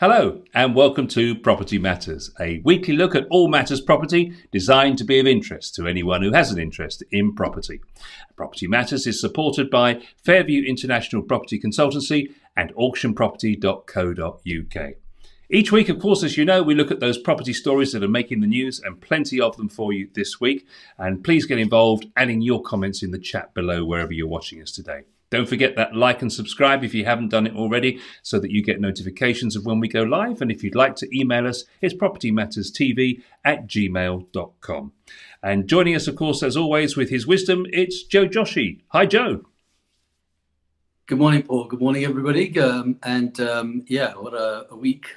Hello and welcome to Property Matters, a weekly look at all matters property designed to be of interest to anyone who has an interest in property. Property Matters is supported by Fairview International Property Consultancy and auctionproperty.co.uk. Each week, of course, as you know, we look at those property stories that are making the news and plenty of them for you this week. And please get involved, adding your comments in the chat below wherever you're watching us today. Don't forget that like and subscribe if you haven't done it already so that you get notifications of when we go live. And if you'd like to email us, it's propertymatterstv@gmail.com. And joining us, of course, as always, with his wisdom, it's Joe Joshi. Hi, Joe. Good morning, Paul. Good morning, everybody. What a week.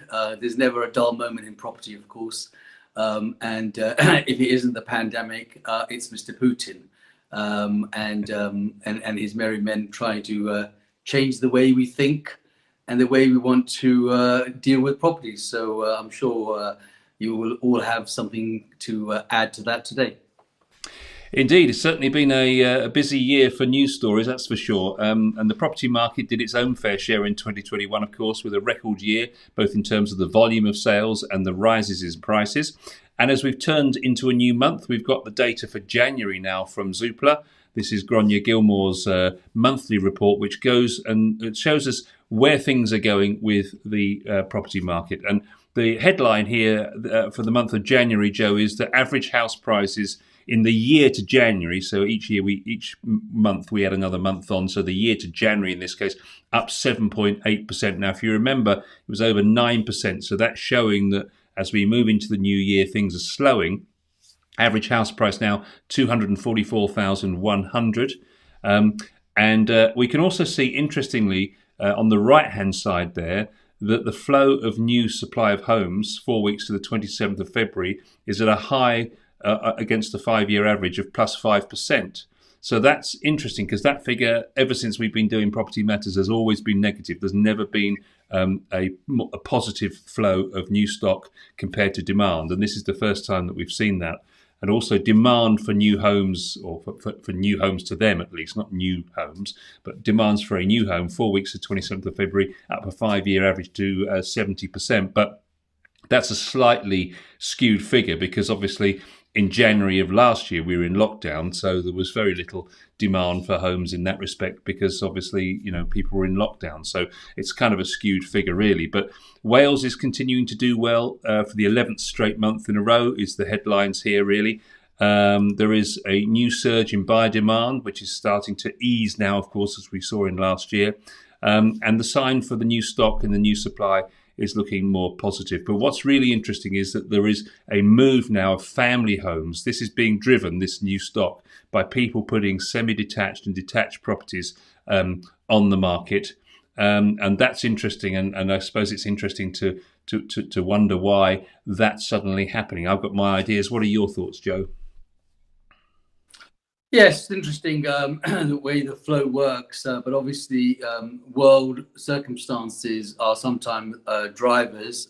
There's never a dull moment in property, of course. If it isn't the pandemic, it's Mr. Putin. And his merry men trying to change the way we think and the way we want to deal with properties. So I'm sure you will all have something to add to that today. Indeed, it's certainly been a busy year for news stories, that's for sure. And the property market did its own fair share in 2021, of course, with a record year, both in terms of the volume of sales and the rises in prices. And as we've turned into a new month, we've got the data for January now from Zoopla. This is Grania Gilmore's monthly report, which goes and it shows us where things are going with the property market. And the headline here for the month of January, Joe, is that average house prices in the year to January, so each month we had another month on, so the year to January in this case, up 7.8%. Now, if you remember, it was over 9%, so that's showing that as we move into the new year, things are slowing. Average house price now, 244,100. We can also see, interestingly, on the right-hand side there, that the flow of new supply of homes, 4 weeks to the 27th of February, is at a high against the 5-year average of plus 5%. So that's interesting because that figure, ever since we've been doing Property Matters, has always been negative. There's never been a positive flow of new stock compared to demand. And this is the first time that we've seen that. And also demand for new homes, or for new homes to them at least, not new homes, but demands for a new home, 4 weeks to 27th of February, up a 5-year average to 70%. But that's a slightly skewed figure because obviously in January of last year, we were in lockdown, so there was very little demand for homes in that respect because obviously, people were in lockdown. So it's kind of a skewed figure, really. But Wales is continuing to do well for the 11th straight month in a row is the headlines here, really. There is a new surge in buyer demand, which is starting to ease now, of course, as we saw in last year. And the sign for the new stock and the new supply is looking more positive. But what's really interesting is that there is a move now of family homes. This is being driven, this new stock, by people putting semi-detached and detached properties on the market. And that's interesting. And I suppose it's interesting to wonder why that's suddenly happening. I've got my ideas. What are your thoughts, Joe? Yes, it's interesting the way the flow works, but obviously world circumstances are sometimes drivers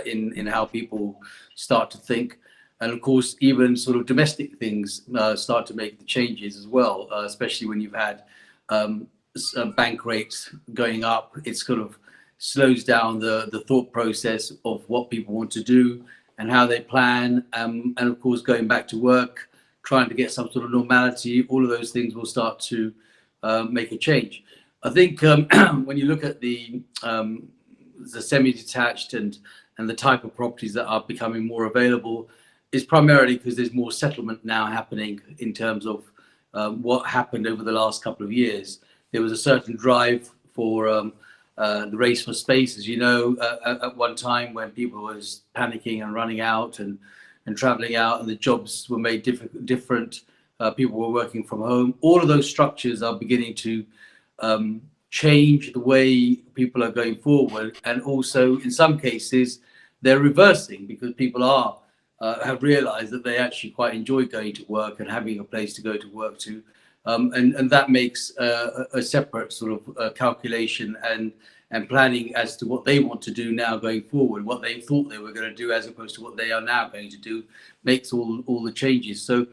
in how people start to think. And of course, even sort of domestic things start to make the changes as well, especially when you've had bank rates going up. It sort of slows down the thought process of what people want to do and how they plan. And of course, going back to work, trying to get some sort of normality, all of those things will start to make a change. I think when you look at the semi-detached and the type of properties that are becoming more available, is primarily because there's more settlement now happening in terms of what happened over the last couple of years. There was a certain drive for the race for space, as you know, at one time when people was panicking and running out and traveling out, and the jobs were made different. People were working from home. All of those structures are beginning to change the way people are going forward, and also in some cases they're reversing because people have realised that they actually quite enjoy going to work and having a place to go to work to, and that makes a separate sort of calculation and planning as to what they want to do now going forward. What they thought they were going to do as opposed to what they are now going to do makes all the changes. So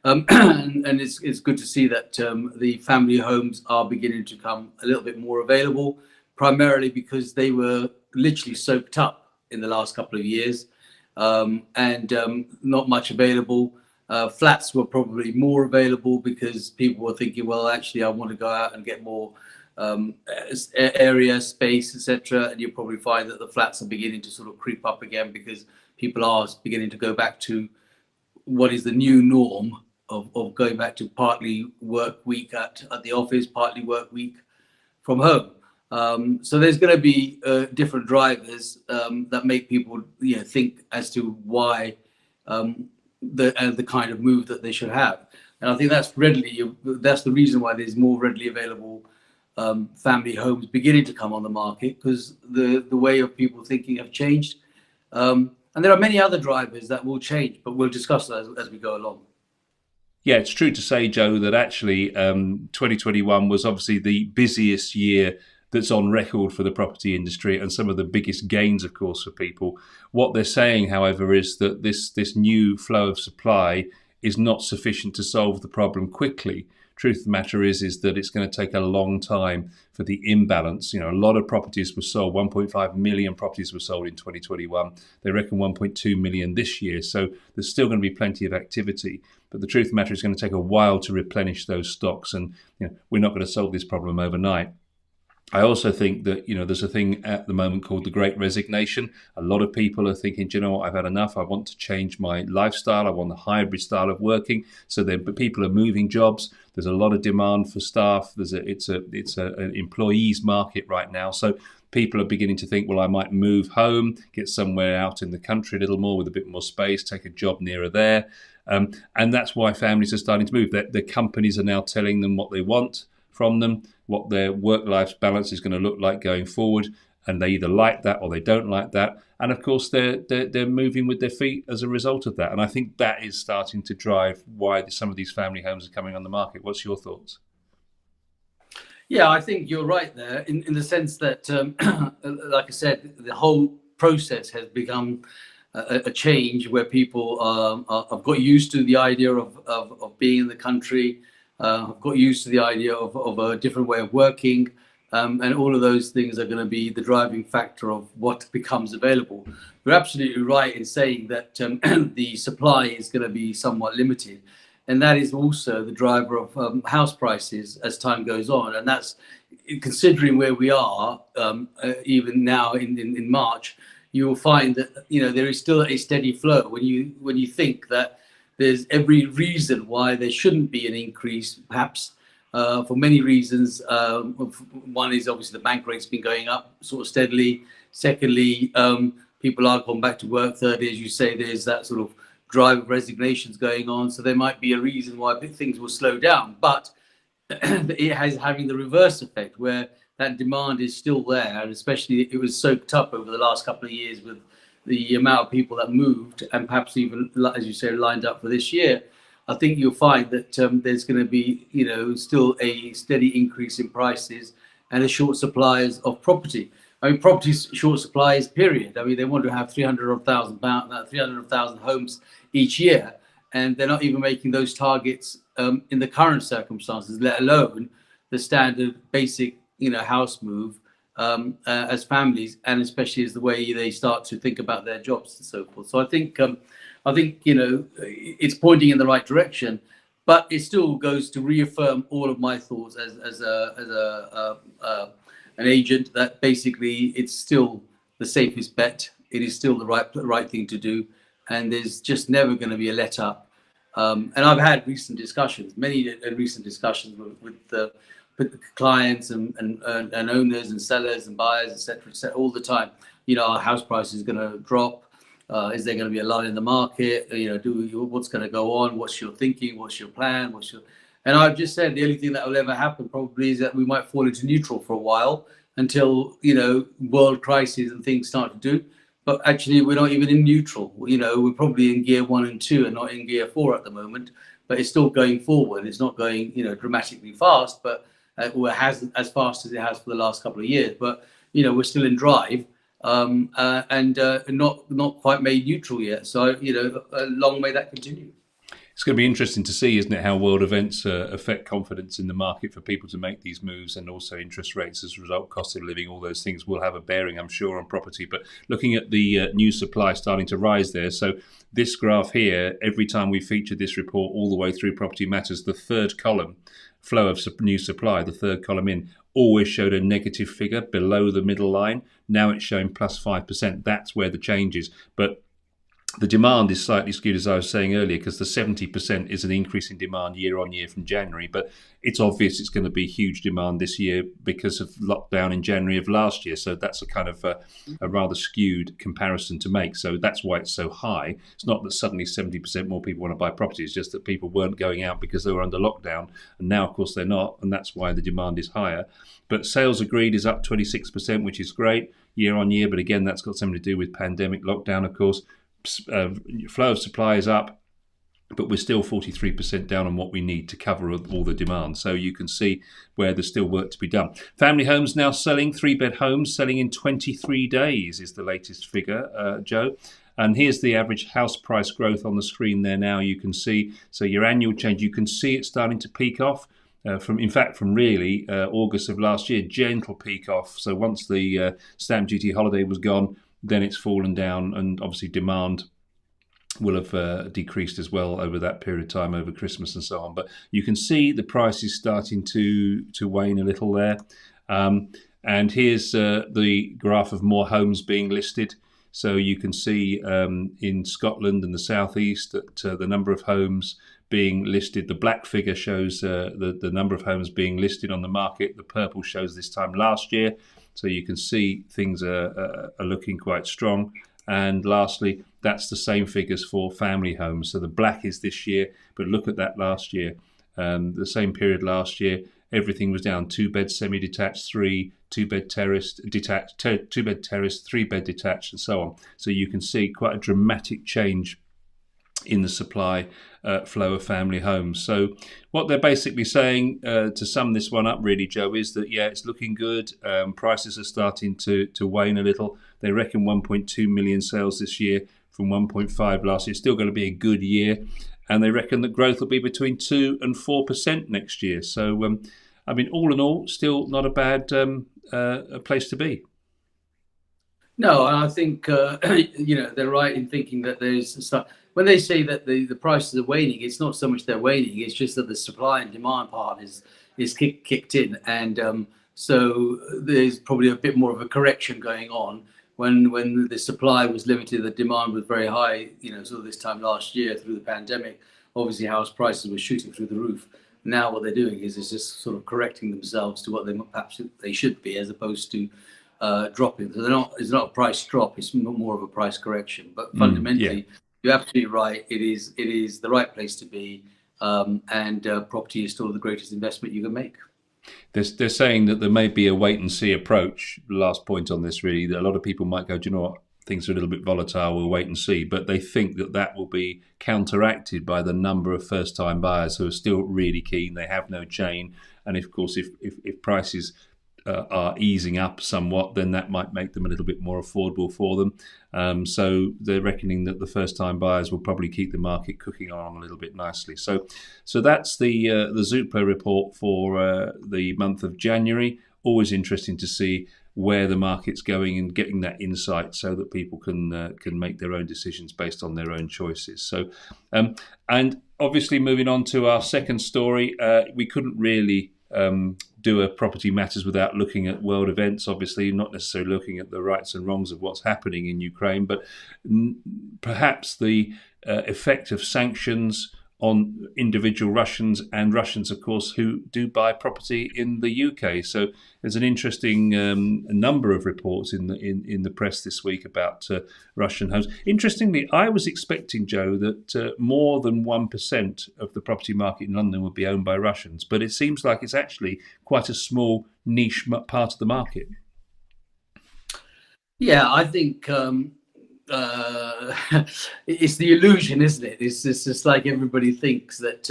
and it's good to see that the family homes are beginning to come a little bit more available, primarily because they were literally soaked up in the last couple of years, and not much available. Flats were probably more available because people were thinking, well, actually, I want to go out and get more area, space, etc. And you'll probably find that the flats are beginning to sort of creep up again because people are beginning to go back to what is the new norm of going back to partly work week at the office, partly work week from home. So there's going to be different drivers that make people think as to why the kind of move that they should have. And I think that's the reason why there's more readily available family homes beginning to come on the market, because the way of people thinking have changed. And there are many other drivers that will change, but we'll discuss that as we go along. Yeah, it's true to say, Joe, that actually 2021 was obviously the busiest year that's on record for the property industry, and some of the biggest gains, of course, for people. What they're saying, however, is that this new flow of supply is not sufficient to solve the problem quickly. Truth of the matter is that it's going to take a long time for the imbalance. A lot of properties were sold. 1.5 million properties were sold in 2021. They reckon 1.2 million this year. So there's still going to be plenty of activity. But the truth of the matter is, it's going to take a while to replenish those stocks, and we're not going to solve this problem overnight. I also think that, there's a thing at the moment called the Great Resignation. A lot of people are thinking, do you know what, I've had enough. I want to change my lifestyle. I want a hybrid style of working. So people are moving jobs. There's a lot of demand for staff. It's an employees market right now. So people are beginning to think, well, I might move home, get somewhere out in the country a little more with a bit more space, take a job nearer there. And that's why families are starting to move. The companies are now telling them what they want from them, what their work-life balance is going to look like going forward, and they either like that or they don't like that. And of course, they're moving with their feet as a result of that. And I think that is starting to drive why some of these family homes are coming on the market. What's your thoughts? Yeah, I think you're right there in the sense that, like I said, the whole process has become a change where people have got used to the idea of being in the country. I've got used to the idea of a different way of working, and all of those things are going to be the driving factor of what becomes available. You're absolutely right in saying that the supply is going to be somewhat limited, and that is also the driver of house prices as time goes on. And that's considering where we are, even now in March, you will find that there is still a steady flow when you think that there's every reason why there shouldn't be an increase, perhaps for many reasons. One is obviously the bank rate's been going up sort of steadily. Secondly, people are going back to work. Thirdly, as you say, there's that sort of drive of resignations going on. So there might be a reason why things will slow down. But it has having the reverse effect where that demand is still there. And especially it was soaked up over the last couple of years with the amount of people that moved and perhaps even, as you say, lined up for this year. I think you'll find that there's going to be, still a steady increase in prices and a short supply of property. I mean, property short supply is period. I mean, they want to have 300,000 homes each year, and they're not even making those targets in the current circumstances, let alone the standard basic, house move. As families, and especially as the way they start to think about their jobs and so forth. So I think it's pointing in the right direction, but it still goes to reaffirm all of my thoughts as an agent that basically it's still the safest bet. It is still the right thing to do, and there's just never going to be a let up. And I've had many recent discussions with the clients and owners and sellers and buyers, etc., all the time. Our house price is going to drop. Is there going to be a lull in the market? What's going to go on? What's your thinking? What's your plan? And I've just said the only thing that will ever happen probably is that we might fall into neutral for a while until world crises and things start to do. But actually, we're not even in neutral. We're probably in gear 1 and 2 and not in gear 4 at the moment. But it's still going forward. It's not going dramatically fast, but or has as fast as it has for the last couple of years, but we're still in drive, and not quite made neutral yet. So a long may that continue. It's going to be interesting to see, isn't it, how world events affect confidence in the market for people to make these moves, and also interest rates as a result, cost of living, all those things will have a bearing, I'm sure, on property. But looking at the new supply starting to rise there, so this graph here, every time we feature this report all the way through Property Matters, the third column, flow of new supply, the third column in, always showed a negative figure below the middle line. Now it's showing plus 5%. That's where the change is. But the demand is slightly skewed, as I was saying earlier, because the 70% is an increase in demand year on year from January. But it's obvious it's going to be huge demand this year because of lockdown in January of last year. So that's a kind of a rather skewed comparison to make. So that's why it's so high. It's not that suddenly 70% more people want to buy property. It's just that people weren't going out because they were under lockdown. And now, of course, they're not. And that's why the demand is higher. But sales agreed is up 26%, which is great year on year. But again, that's got something to do with pandemic lockdown, of course. Flow of supply is up, but we're still 43% down on what we need to cover all the demand. So you can see where there's still work to be done. Family homes now selling, 3-bed homes selling in 23 days is the latest figure, Joe. And here's the average house price growth on the screen there now. You can see, so your annual change, you can see it starting to peak off. From really August of last year, gentle peak off. So once the stamp duty holiday was gone, then it's fallen down, and obviously demand will have decreased as well over that period of time, over Christmas and so on. But you can see the price is starting to wane a little there. And here's the graph of more homes being listed. So you can see in Scotland and the southeast that the number of homes being listed, the black figure shows the number of homes being listed on the market. The purple shows this time last year. So you can see things are looking quite strong. And lastly, that's the same figures for family homes. So the black is this year, but look at that last year. The same period last year, everything was down: 2-bed semi-detached, 3, 2-bed terraced, detached, 2-bed terraced, 3-bed detached, and so on. So you can see quite a dramatic change in the supply flow of family homes. So what they're basically saying, to sum this one up really, Joe, is that, yeah, it's looking good. Prices are starting to wane a little. They reckon 1.2 million sales this year from 1.5 last year. It's still going to be a good year. And they reckon that growth will be between 2 and 4% next year. So, I mean, all in all, still not a bad a place to be. No, and I think they're right in thinking that there's stuff. When they say that the prices are waning, it's not so much they're waning; it's just that the supply and demand part is kicked in, and so there's probably a bit more of a correction going on. When the supply was limited, the demand was very high. Sort of this time last year through the pandemic, obviously house prices were shooting through the roof. Now what they're doing is just sort of correcting themselves to what they should be, as opposed to dropping. So it's not a price drop, it's more of a price correction. But fundamentally, you're absolutely right. It is the right place to be, and property is still the greatest investment you can make. They're saying that there may be a wait and see approach. Last point on this, really, that a lot of people might go, do you know what, things are a little bit volatile, we'll wait and see. But they think that will be counteracted by the number of first-time buyers who are still really keen. They have no chain, and of course, if prices are easing up somewhat, then that might make them a little bit more affordable for them. So they're reckoning that the first-time buyers will probably keep the market cooking on a little bit nicely. So that's the Zoopla report for the month of January. Always interesting to see where the market's going and getting that insight so that people can make their own decisions based on their own choices. So, and obviously moving on to our second story, we couldn't really do a Property Matters without looking at world events, obviously, not necessarily looking at the rights and wrongs of what's happening in Ukraine, but perhaps the effect of sanctions on individual Russians, and Russians, of course, who do buy property in the UK. So there's an interesting number of reports in the press this week about Russian homes. Interestingly, I was expecting, Joe, that more than 1% of the property market in London would be owned by Russians, but it seems like it's actually quite a small niche part of the market. Yeah, I think it's the illusion, isn't it? It's just like everybody thinks that,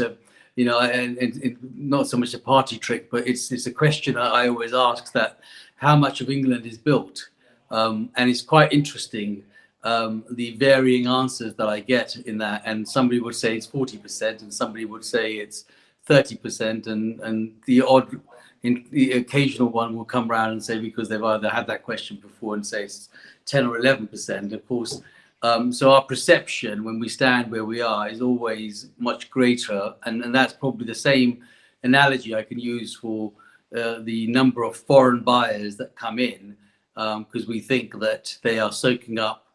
and not so much a party trick, but it's a question I always ask, that how much of England is built? And it's quite interesting the varying answers that I get in that, and somebody would say it's 40%, and somebody would say it's 30%, and the occasional one will come around and say, because they've either had that question before, and say it's 10 or 11%. Of course, so our perception when we stand where we are is always much greater, and that's probably the same analogy I can use for the number of foreign buyers that come in, because we think that they are soaking up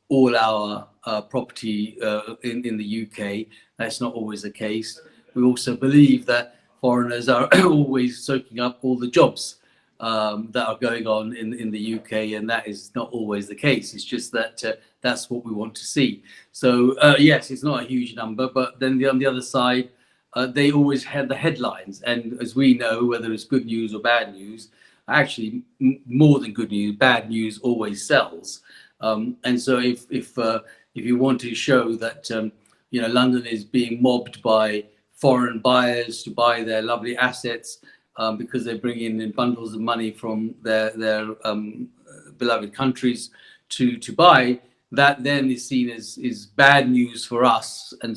all our property in the UK. That's not always the case. We also believe that foreigners are always soaking up all the jobs that are going on in the UK, and that is not always the case. It's just that that's what we want to see. So yes, it's not a huge number, but then on the other side, they always had the headlines, and as we know, whether it's good news or bad news, actually more than good news, bad news always sells. And so if you want to show that London is being mobbed by foreign buyers to buy their lovely assets because they're bringing in bundles of money from their beloved countries to buy, that then is seen as bad news for us and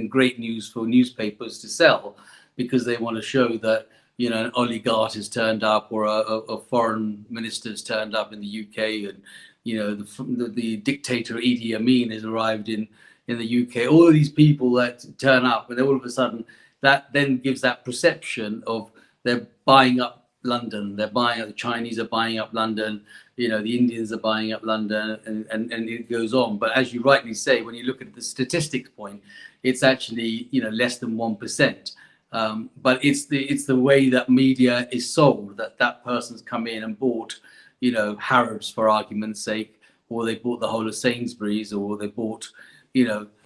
great news for newspapers to sell, because they want to show that an oligarch has turned up, or a foreign minister has turned up in the UK, and the dictator Idi Amin has arrived in the UK. All of these people that turn up, and all of a sudden that then gives that perception of they're buying up London, the Chinese are buying up London, the Indians are buying up London, and it goes on. But as you rightly say, when you look at the statistics point, it's actually less than 1%. But it's the way that media is sold, that person's come in and bought Harrods, for argument's sake, or they bought the whole of Sainsbury's, or they bought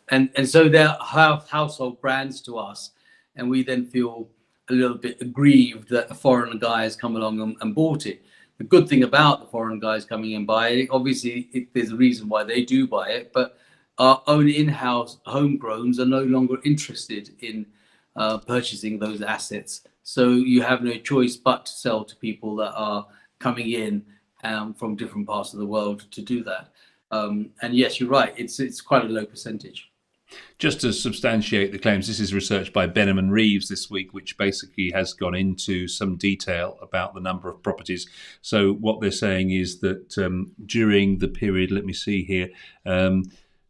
and so they're household brands to us, and we then feel a little bit aggrieved that a foreign guy has come along and bought it. The good thing about the foreign guys coming and buying it, obviously there's a reason why they do buy it, but our own in-house homegrowns are no longer interested in purchasing those assets. So you have no choice but to sell to people that are coming in from different parts of the world to do that. And yes, you're right, it's quite a low percentage. Just to substantiate the claims, this is research by Benham and Reeves this week, which basically has gone into some detail about the number of properties. So what they're saying is that during the period, let me see here,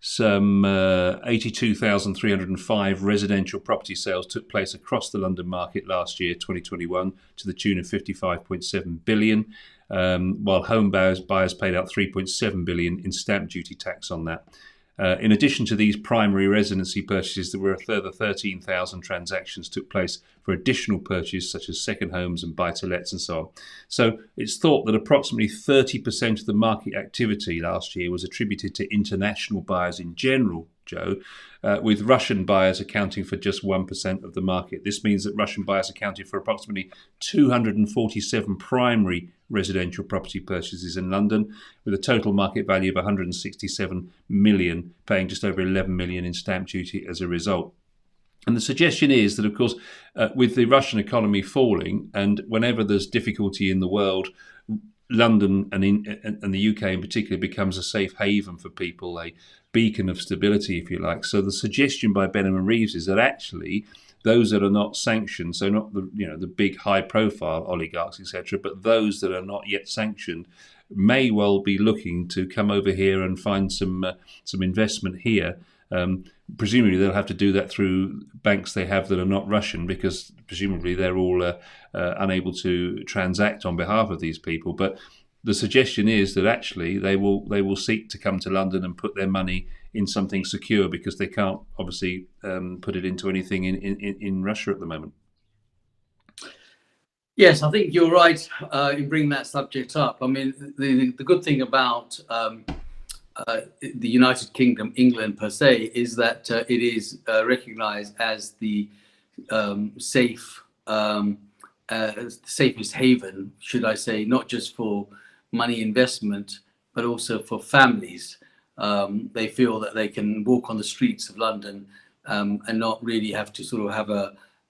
some 82,305 residential property sales took place across the London market last year, 2021, to the tune of 55.7 billion, while home buyers paid out 3.7 billion in stamp duty tax on that. In addition to these primary residency purchases, there were a further 13,000 transactions took place for additional purchases, such as second homes and buy-to-lets and so on. So it's thought that approximately 30% of the market activity last year was attributed to international buyers in general, Joe, with Russian buyers accounting for just 1% of the market. This means that Russian buyers accounted for approximately 247 primary residential property purchases in London, with a total market value of 167 million, paying just over 11 million in stamp duty as a result. And the suggestion is that, of course, with the Russian economy falling, and whenever there's difficulty in the world, London and the UK in particular becomes a safe haven for people, a beacon of stability, if you like. So the suggestion by Benham and Reeves is that actually those that are not sanctioned, so not the big high-profile oligarchs, etc., but those that are not yet sanctioned, may well be looking to come over here and find some investment here. Presumably they'll have to do that through banks they have that are not Russian, because presumably they're all unable to transact on behalf of these people. But the suggestion is that actually they will seek to come to London and put their money in something secure, because they can't obviously put it into anything in Russia at the moment. Yes, I think you're right in bringing that subject up. I mean, the good thing about the United Kingdom, England per se, is that it is recognised as the safest haven, should I say, not just for money investment, but also for families. They feel that they can walk on the streets of London and not really have to sort of have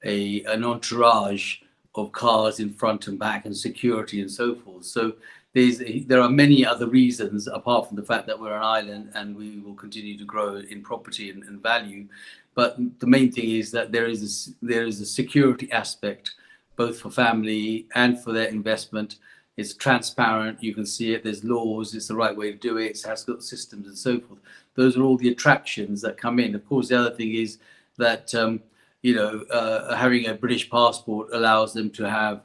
an entourage of cars in front and back and security and so forth. So there are many other reasons apart from the fact that we're an island and we will continue to grow in property and value. But the main thing is that there is a security aspect, both for family and for their investment. It's transparent. You can see it. There's laws. It's the right way to do it. It has got systems and so forth. Those are all the attractions that come in. Of course, the other thing is that having a British passport allows them to have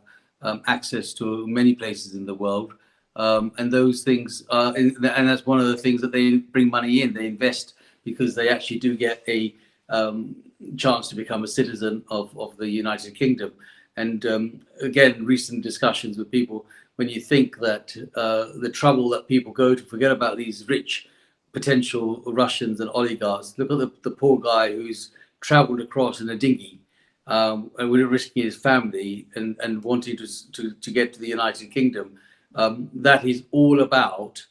access to many places in the world, and those things are, and that's one of the things that they bring money in. They invest because they actually do get a chance to become a citizen of the United Kingdom. And again, recent discussions with people, when you think that the trouble that people go to, forget about these rich potential Russians and oligarchs. Look at the poor guy who's traveled across in a dinghy and we're risking his family and wanting to get to the United Kingdom. That is all about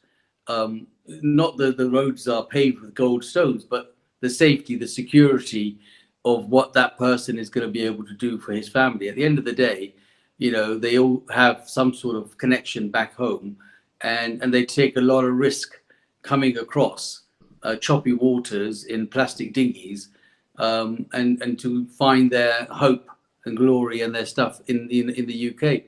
not the roads are paved with gold stones, but the safety, the security of what that person is going to be able to do for his family. At the end of the day, they all have some sort of connection back home, and they take a lot of risk coming across choppy waters in plastic dinghies, and to find their hope and glory and their stuff in the UK.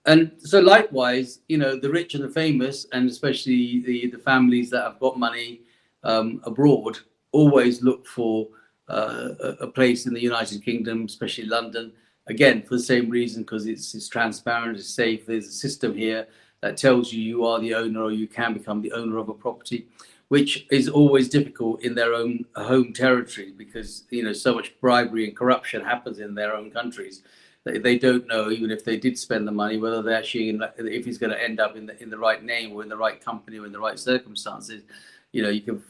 And so likewise, the rich and the famous, and especially the families that have got money abroad, always look for a place in the United Kingdom, especially London, again, for the same reason, because it's transparent, it's safe. There's a system here that tells you are the owner, or you can become the owner of a property, which is always difficult in their own home territory, because so much bribery and corruption happens in their own countries. They don't know, even if they did spend the money, whether they're actually if he's going to end up in the right name or in the right company or in the right circumstances. You can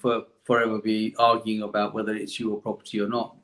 forever be arguing about whether it's your property or not.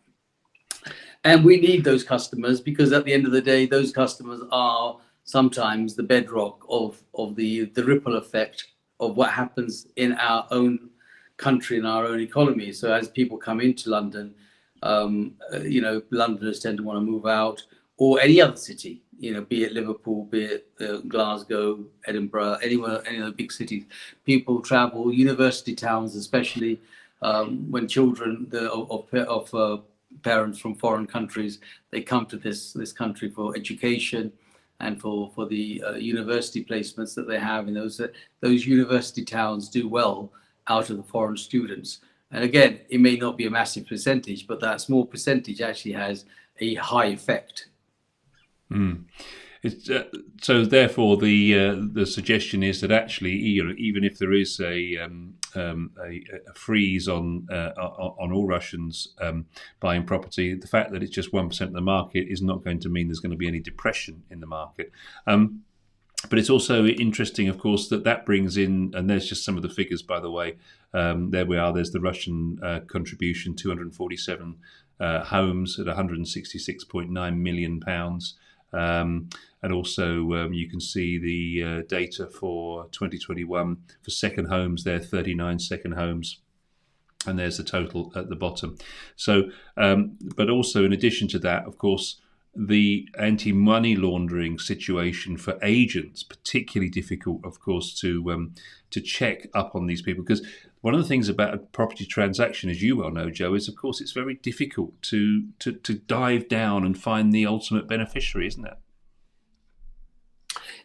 And we need those customers, because at the end of the day, those customers are sometimes the bedrock of the ripple effect of what happens in our own country and our own economy. So as people come into London, Londoners tend to want to move out, or any other city, be it Liverpool, be it Glasgow, Edinburgh, anywhere, any of the big cities. People travel, university towns especially, when children of parents from foreign countries, they come to this country for education and for the university placements that they have in those university towns do well out of the foreign students. And again, it may not be a massive percentage, but that small percentage actually has a high effect. Mm. So therefore, the suggestion is that actually, even if there is a freeze on all Russians buying property, the fact that it's just 1% of the market is not going to mean there's going to be any depression in the market. But it's also interesting, of course, that brings in, and there's just some of the figures, by the way. There we are. There's the Russian contribution, 247 homes at £166.9 million. And also you can see the data for 2021 for second homes. There are 39 second homes, and there's the total at the bottom. So, but also in addition to that, of course, the anti-money laundering situation for agents, particularly difficult, of course, to check up on these people, because one of the things about a property transaction, as you well know, Joe, is of course it's very difficult to dive down and find the ultimate beneficiary, isn't it?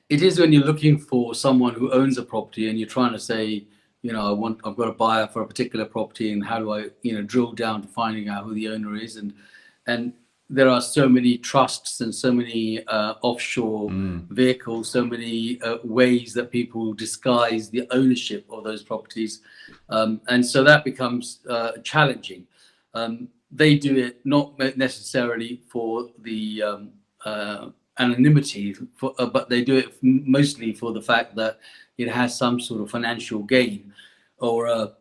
It is, when you're looking for someone who owns a property and you're trying to say, I've got a buyer for a particular property, and how do I, drill down to finding out who the owner is, and there are so many trusts and so many offshore vehicles, so many ways that people disguise the ownership of those properties, and so that becomes challenging. They do it not necessarily for the anonymity, but they do it mostly for the fact that it has some sort of financial gain, or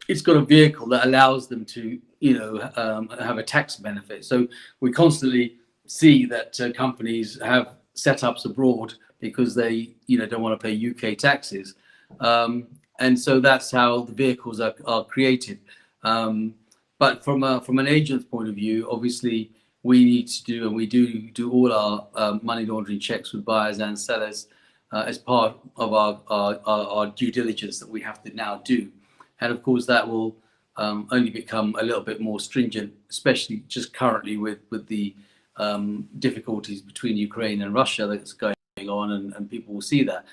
it's got a vehicle that allows them to have a tax benefit. So we constantly see that companies have setups abroad because they don't want to pay UK taxes, and so that's how the vehicles are created. But from an agent's point of view, obviously we need to do, and we do all our money laundering checks with buyers and sellers. as part of our due diligence that we have to now do. And of course, that will only become a little bit more stringent, especially just currently with the difficulties between Ukraine and Russia that's going on, and people will see that.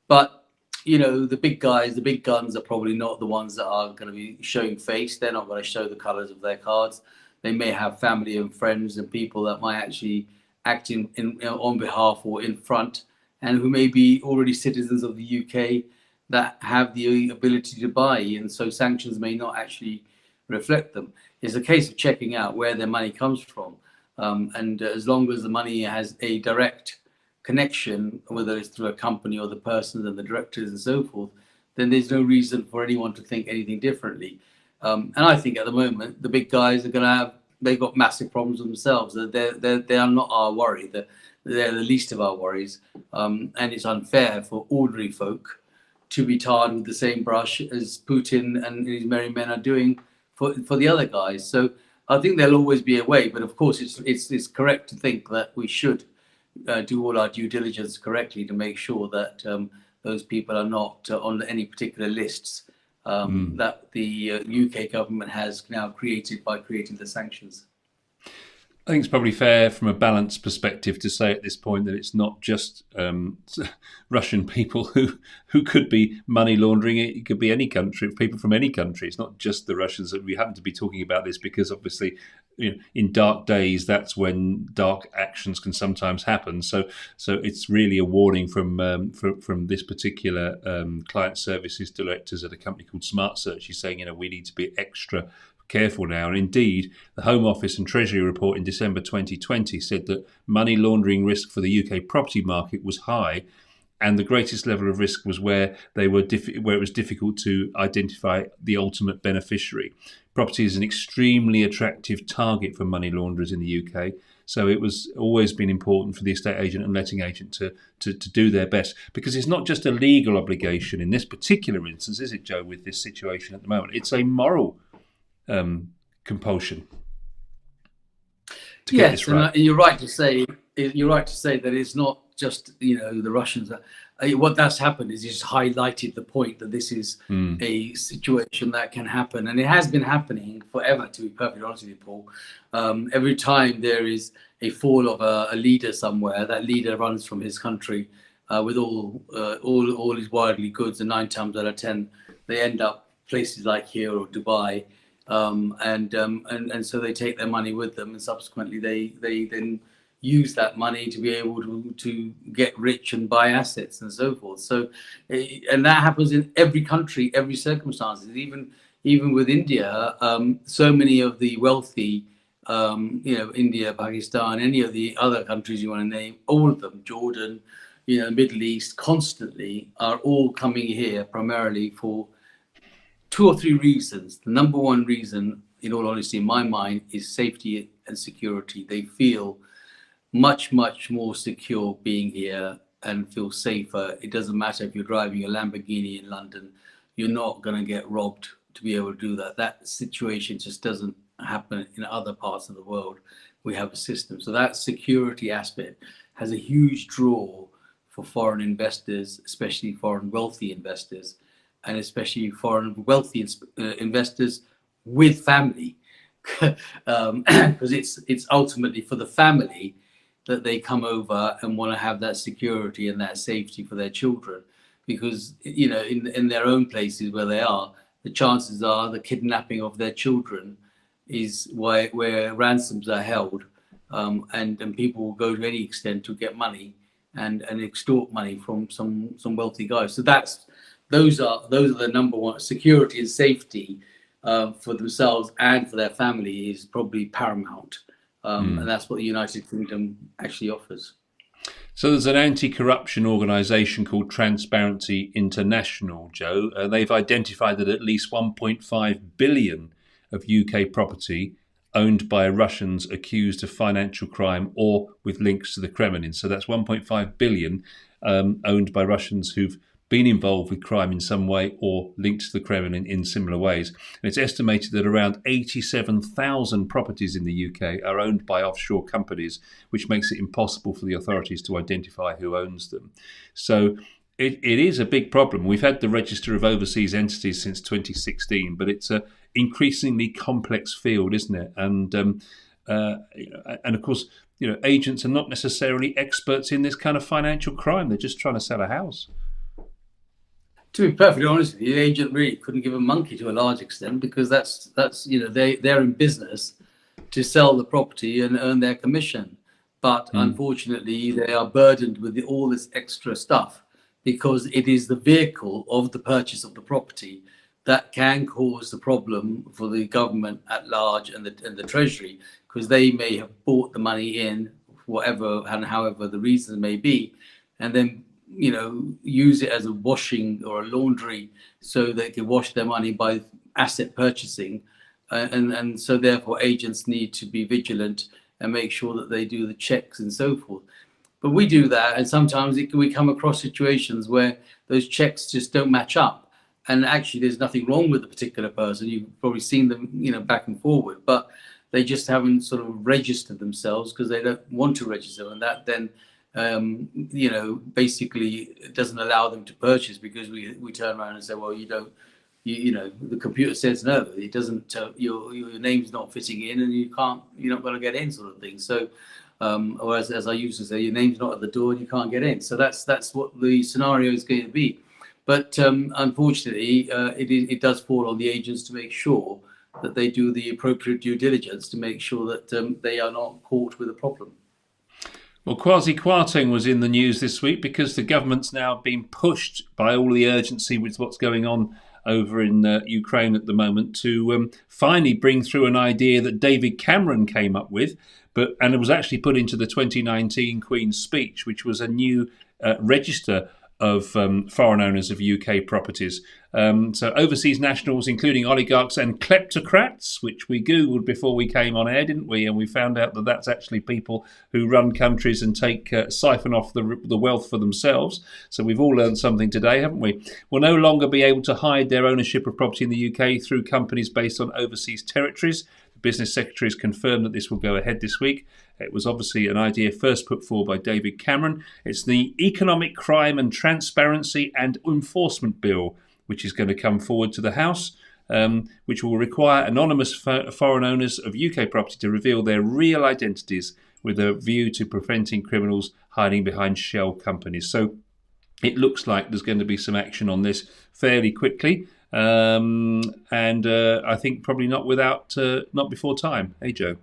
But the big guys, the big guns are probably not the ones that are going to be showing face. They're not going to show the colors of their cards. They may have family and friends and people that might actually act on behalf or in front, and who may be already citizens of the UK that have the ability to buy, and so sanctions may not actually reflect them. It's a case of checking out where their money comes from, and as long as the money has a direct connection, whether it's through a company or the persons and the directors and so forth, then there's no reason for anyone to think anything differently. And I think at the moment the big guys are going to they've got massive problems themselves. They are not our worry. They're the least of our worries, and it's unfair for ordinary folk to be tarred with the same brush as Putin and his merry men are doing for the other guys. So I think there'll always be a way, but of course it's correct to think that we should do all our due diligence correctly to make sure that those people are not on any particular lists that the UK government has now created by creating the sanctions. I think it's probably fair from a balanced perspective to say at this point that it's not just Russian people who could be money laundering. It could be any country, people from any country. It's not just the Russians. That we happen to be talking about this because obviously, in dark days, that's when dark actions can sometimes happen. So it's really a warning from this particular client services directors at a company called Smart Search. He's saying, we need to be extra careful now. And indeed, the Home Office and Treasury report in December 2020 said that money laundering risk for the UK property market was high, and the greatest level of risk was where it was difficult to identify the ultimate beneficiary. Property is an extremely attractive target for money launderers in the UK, so it was always been important for the estate agent and letting agent to do their best, because it's not just a legal obligation in this particular instance, is it, Joe, with this situation at the moment? It's a moral compulsion to get this right. And you're right to say that it's not just the Russians. What that's happened is just highlighted the point that this is a situation that can happen, and it has been happening forever. To be perfectly honest with you, Paul, every time there is a fall of a leader somewhere, that leader runs from his country with all his worldly goods, and 9 times out of 10 they end up places like here or Dubai. And so they take their money with them, and subsequently they then use that money to be able to get rich and buy assets and so forth. So, and that happens in every country, every circumstance. Even with India, so many of the wealthy, India, Pakistan, any of the other countries you want to name, all of them, Jordan, Middle East, constantly are all coming here primarily for 2 or 3 reasons. The number one reason, in all honesty, in my mind, is safety and security. They feel much, much more secure being here and feel safer. It doesn't matter if you're driving a Lamborghini in London, you're not going to get robbed to be able to do that. That situation just doesn't happen in other parts of the world. We have a system. So that security aspect has a huge draw for foreign investors, especially foreign wealthy investors, and especially foreign wealthy investors with family, because it's ultimately for the family that they come over and want to have that security and that safety for their children, because in their own places where they are, the chances are the kidnapping of their children is where ransoms are held, and people will go to any extent to get money and extort money from some wealthy guys. So those are the number one. Security and safety for themselves and for their family is probably paramount, and that's what the United Kingdom actually offers. So there's an anti-corruption organisation called Transparency International, Joe. They've identified that at least 1.5 billion of UK property owned by Russians accused of financial crime or with links to the Kremlin. So that's 1.5 billion owned by Russians who've been involved with crime in some way or linked to the Kremlin in similar ways. And it's estimated that around 87,000 properties in the UK are owned by offshore companies, which makes it impossible for the authorities to identify who owns them. So it is a big problem. We've had the Register of Overseas Entities since 2016, but it's an increasingly complex field, isn't it? And of course, agents are not necessarily experts in this kind of financial crime. They're just trying to sell a house. To be perfectly honest with you, the agent really couldn't give a monkey to a large extent, because that's they're in business to sell the property and earn their commission. But unfortunately, they are burdened with all this extra stuff, because it is the vehicle of the purchase of the property that can cause the problem for the government at large and the Treasury, because they may have bought the money in, whatever and however the reasons may be, and then use it as a washing or a laundry so they can wash their money by asset purchasing. And so therefore agents need to be vigilant and make sure that they do the checks and so forth. But we do that, and sometimes we come across situations where those checks just don't match up. And actually, there's nothing wrong with the particular person. You've probably seen them, back and forward, but they just haven't sort of registered themselves because they don't want to register, and that then, basically it doesn't allow them to purchase, because we turn around and say, well, the computer says no, it doesn't. Your name's not fitting in, and you're not going to get in, sort of thing. So. Or as I used to say, your name's not at the door and you can't get in. So that's what the scenario is going to be. But unfortunately, it does fall on the agents to make sure that they do the appropriate due diligence to make sure that they are not caught with a problem. Well, quasi-quarting was in the news this week because the government's now been pushed by all the urgency with what's going on over in Ukraine at the moment to finally bring through an idea that David Cameron came up with, and it was actually put into the 2019 Queen's speech, which was a new register of foreign owners of UK properties. So overseas nationals, including oligarchs and kleptocrats, which we Googled before we came on air, didn't we? And we found out that that's actually people who run countries and siphon off the wealth for themselves. So we've all learned something today, haven't we? Will no longer be able to hide their ownership of property in the UK through companies based on overseas territories. The Business Secretary has confirmed that this will go ahead this week. It was obviously an idea first put forward by David Cameron. It's the Economic Crime and Transparency and Enforcement Bill, which is going to come forward to the House, which will require anonymous foreign owners of UK property to reveal their real identities with a view to preventing criminals hiding behind shell companies. So it looks like there's going to be some action on this fairly quickly. And I think probably not before time. Hey, Joe.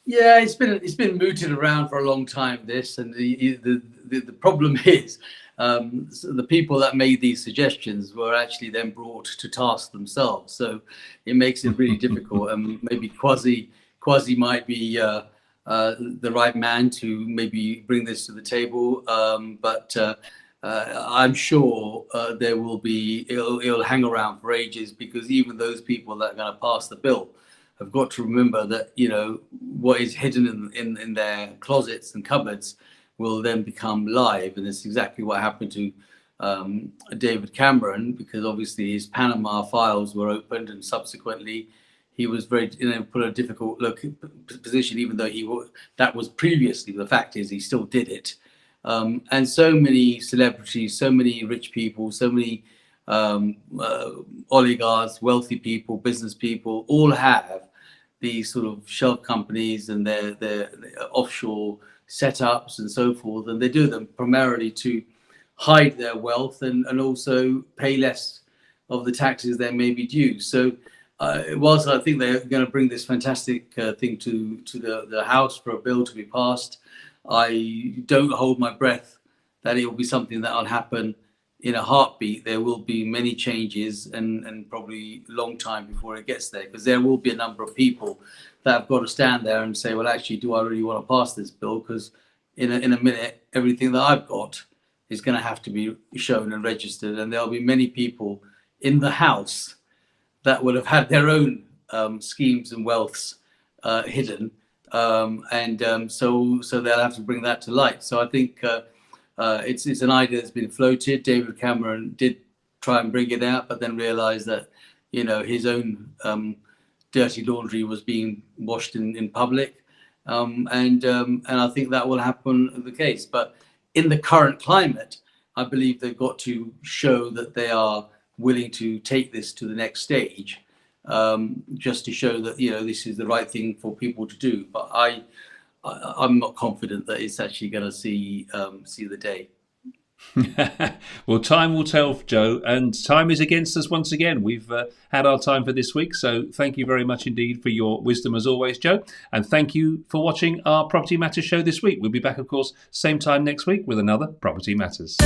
Yeah, it's been mooted around for a long time, this, and the problem is the people that made these suggestions were actually then brought to task themselves. So it makes it really difficult. And maybe Kwasi might be the right man to maybe bring this to the table, but I'm sure there will be. It'll hang around for ages, because even those people that are going to pass the bill have got to remember that what is hidden in their closets and cupboards will then become live, and it's exactly what happened to David Cameron, because obviously his Panama files were opened, and subsequently he was very put in a difficult position, even though that was previously. The fact is, he still did it. And so many celebrities, so many rich people, so many oligarchs, wealthy people, business people, all have these sort of shell companies and their offshore setups and so forth, and they do them primarily to hide their wealth and also pay less of the taxes they may be due. So whilst I think they're going to bring this fantastic thing to the House for a bill to be passed, I don't hold my breath that it will be something that will happen in a heartbeat. There will be many changes and probably a long time before it gets there, because there will be a number of people that have got to stand there and say, well, actually, do I really want to pass this bill? Because in a minute, everything that I've got is going to have to be shown and registered, and there'll be many people in the House that will have had their own schemes and wealths hidden. So they'll have to bring that to light. So I think It's an idea that's been floated. David Cameron did try and bring it out, but then realised that his own dirty laundry was being washed in public, and I think that will happen the case. But in the current climate, I believe they've got to show that they are willing to take this to the next stage, just to show that this is the right thing for people to do. But I'm not confident that it's actually going to see the day. Well, time will tell, Joe, and time is against us once again. We've had our time for this week, so thank you very much indeed for your wisdom as always, Joe, and thank you for watching our Property Matters show this week. We'll be back, of course, same time next week with another Property Matters.